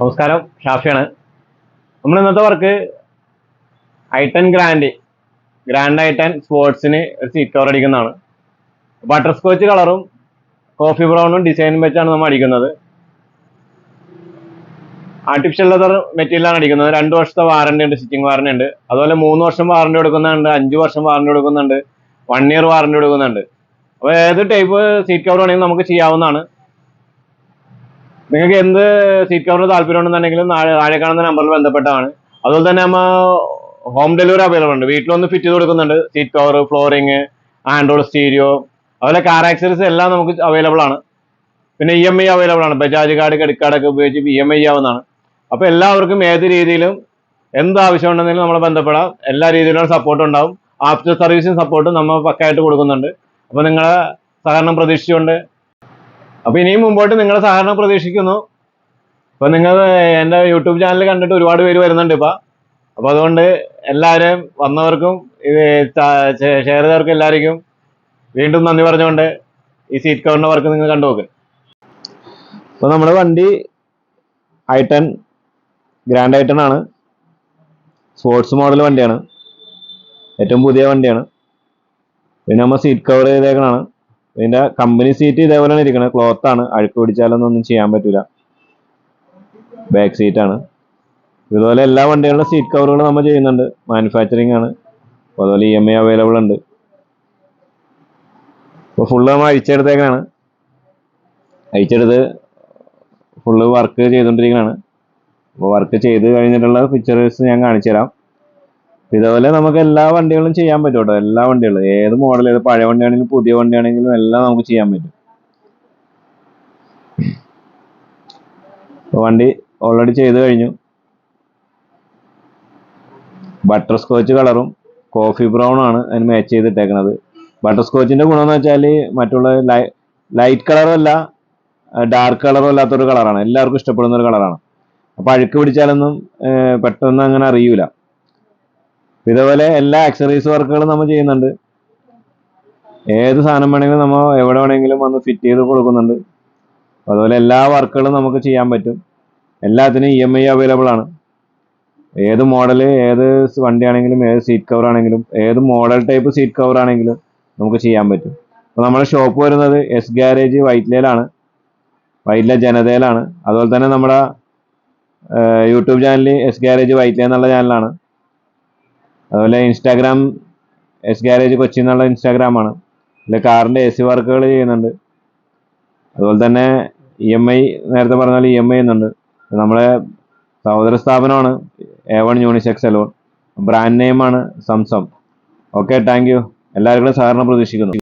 നമസ്കാരം, ഷാഫിയാണ്. നമ്മൾ ഇന്നത്തെ വർക്ക് I-10 ഗ്രാൻഡ് I-10 സ്പോർട്സിന് ഒരു സീറ്റ് കവർ അടിക്കുന്നതാണ്. ബട്ടർ സ്കോച്ച് കളറും കോഫി ബ്രൗണും ഡിസൈനും വെച്ചാണ് നമ്മൾ അടിക്കുന്നത്. ആർട്ടിഫിഷ്യൽ ലെതർ മെറ്റീരിയലാണ് അടിക്കുന്നത്. 2 വർഷത്തെ വാറണ്ടി ഉണ്ട്, സ്റ്റിച്ചിങ് വാറണ്ടി ഉണ്ട്. അതുപോലെ 3 വർഷം വാറണ്ടി കൊടുക്കുന്നുണ്ട്, 5 വർഷം വാറണ്ടി കൊടുക്കുന്നുണ്ട്, 1 ഇയർ വാറണ്ടി കൊടുക്കുന്നുണ്ട്. അപ്പോൾ ഏത് ടൈപ്പ് സീറ്റ് കവർ വേണമെങ്കിലും നമുക്ക് ചെയ്യാവുന്നതാണ്. നിങ്ങൾക്ക് എന്ത് സീറ്റ് കവറിന് താല്പര്യം ഉണ്ടെന്നുണ്ടെങ്കിലും താഴെ കാണുന്ന നമ്പറിൽ ബന്ധപ്പെട്ടാണ്. അതുപോലെ തന്നെ നമ്മൾ ഹോം ഡെലിവറി അവൈലബിൾ ഉണ്ട്. വീട്ടിലൊന്ന് ഫിറ്റ് ചെയ്ത് കൊടുക്കുന്നുണ്ട്. Seat cover, flooring, Android stereo, അതുപോലെ കാറാക്സറീസ് എല്ലാം നമുക്ക് അവൈലബിൾ ആണ്. പിന്നെ EMI അവൈലബിൾ ആണ്. ബജാജ് കാർഡ്, ക്രെഡിറ്റ് കാർഡൊക്കെ ഉപയോഗിച്ച് EMI ചെയ്യാവുന്നതാണ്. അപ്പോൾ എല്ലാവർക്കും ഏത് രീതിയിലും എന്ത് ആവശ്യം ഉണ്ടെങ്കിലും നമ്മളെ ബന്ധപ്പെടാം. എല്ലാ രീതിയിലുള്ള സപ്പോർട്ട് ഉണ്ടാവും. ആഫ്റ്റർ സർവീസിങ് സപ്പോർട്ട് നമ്മൾ പക്കായിട്ട് കൊടുക്കുന്നുണ്ട്. അപ്പോൾ നിങ്ങളെ സഹകരണം പ്രതീക്ഷിച്ചുകൊണ്ട് അപ്പോൾ ഇനിയും മുമ്പോട്ട് നിങ്ങളുടെ സഹകരണം പ്രതീക്ഷിക്കുന്നു. അപ്പോൾ നിങ്ങൾ എൻ്റെ യൂട്യൂബ് ചാനൽ കണ്ടിട്ട് ഒരുപാട് പേര് വരുന്നുണ്ട് ഇപ്പോൾ. അപ്പോൾ അതുകൊണ്ട് എല്ലാവരും വന്നവർക്കും ഇത് ഷെയർ ചെയ്തവർക്കും എല്ലാവർക്കും വീണ്ടും നന്ദി പറഞ്ഞുകൊണ്ട് ഈ സീറ്റ് കവറിൻ്റെ വർക്ക് നിങ്ങൾ കണ്ടുനോക്ക്. അപ്പോൾ നമ്മുടെ വണ്ടി I-10 ഗ്രാൻഡ് I-10 ആണ്. സ്പോർട്സ് മോഡൽ വണ്ടിയാണ്, ഏറ്റവും പുതിയ വണ്ടിയാണ്. പിന്നെ നമ്മൾ സീറ്റ് കവർ ചെയ്തേക്കണാണ്. ഇതിൻ്റെ കമ്പനി സീറ്റ് ഇതേപോലെയാണ് ഇരിക്കുന്നത്. ക്ലോത്ത് ആണ്, അഴുക്ക് പിടിച്ചാലൊന്നും ചെയ്യാൻ പറ്റില്ല. ബാക്ക് സീറ്റാണ്. ഇതുപോലെ എല്ലാ വണ്ടികളുടെ സീറ്റ് കവറുകളും നമ്മൾ ചെയ്യുന്നുണ്ട്. മാനുഫാക്ചറിങ് ആണ്. അപ്പോൾ അതുപോലെ EMI അവൈലബിൾ ഉണ്ട്. ഇപ്പോൾ ഫുള്ള് നമ്മൾ അഴിച്ചെടുത്തേക്കാണ്. അഴിച്ചെടുത്ത് ഫുള്ള് വർക്ക് ചെയ്തുകൊണ്ടിരിക്കുകയാണ്. അപ്പോൾ വർക്ക് ചെയ്ത് കഴിഞ്ഞിട്ടുള്ള പിക്ചേഴ്സ് ഞാൻ കാണിച്ചു തരാം. ഇതേപോലെ നമുക്ക് എല്ലാ വണ്ടികളും ചെയ്യാൻ പറ്റും കേട്ടോ. എല്ലാ വണ്ടികളും, ഏത് മോഡൽ, ഏത് പഴയ വണ്ടിയാണെങ്കിലും പുതിയ വണ്ടിയാണെങ്കിലും എല്ലാം നമുക്ക് ചെയ്യാൻ പറ്റും. വണ്ടി ഓൾറെഡി ചെയ്ത് കഴിഞ്ഞു. ബട്ടർ സ്കോച്ച് കളറും കോഫി ബ്രൗണും ആണ് അതിന് മാച്ച് ചെയ്തിട്ടേക്കുന്നത്. ബട്ടർ സ്കോച്ചിന്റെ ഗുണമെന്ന് വെച്ചാൽ മറ്റുള്ള ലൈറ്റ് കളറും അല്ല, ഡാർക്ക് കളറും അല്ലാത്തൊരു കളറാണ്. എല്ലാവർക്കും ഇഷ്ടപ്പെടുന്ന ഒരു കളറാണ്. അപ്പോൾ അഴുക്ക് പിടിച്ചാലൊന്നും പെട്ടെന്ന് അങ്ങനെ അറിയൂല. ഇതേപോലെ എല്ലാ ആക്സറീസ് വർക്കുകളും നമ്മൾ ചെയ്യുന്നുണ്ട്. ഏത് സാധനം വേണമെങ്കിലും നമ്മൾ എവിടെ വേണമെങ്കിലും വന്ന് ഫിറ്റ് ചെയ്ത് കൊടുക്കുന്നുണ്ട്. അതുപോലെ എല്ലാ വർക്കുകളും നമുക്ക് ചെയ്യാൻ പറ്റും. എല്ലാത്തിനും EMI അവൈലബിൾ ആണ്. ഏത് മോഡൽ, ഏത് വണ്ടിയാണെങ്കിലും, ഏത് സീറ്റ് കവർ ആണെങ്കിലും, ഏത് മോഡൽ ടൈപ്പ് സീറ്റ് കവർ ആണെങ്കിലും നമുക്ക് ചെയ്യാൻ പറ്റും. അപ്പോൾ നമ്മുടെ ഷോപ്പ് വരുന്നത് എസ് ഗാരേജ് വൈറ്റ്ലയിലാണ്, വൈറ്റ്ല ജനതയിലാണ്. അതുപോലെ തന്നെ നമ്മുടെ YouTube channel S garage Vyttila എന്നുള്ള ചാനലാണ്. അതുപോലെ ഇൻസ്റ്റാഗ്രാം എസ് ഗാരേജ് കൊച്ചി എന്നുള്ള ഇൻസ്റ്റാഗ്രാമാണ്. ഇതിൽ കാറിൻ്റെ AC വർക്കുകൾ ചെയ്യുന്നുണ്ട്. അതുപോലെ തന്നെ EMI, നേരത്തെ പറഞ്ഞാൽ EMI ചെയ്യുന്നുണ്ട്. നമ്മളെ സഹോദര സ്ഥാപനമാണ് A1 യൂണിസെക്സ് സലൂൺ. ബ്രാൻഡ് നെയിമാണ് സംസം. Okay, thank you. എല്ലാവരുടെയും സഹകരണം പ്രതീക്ഷിക്കുന്നു.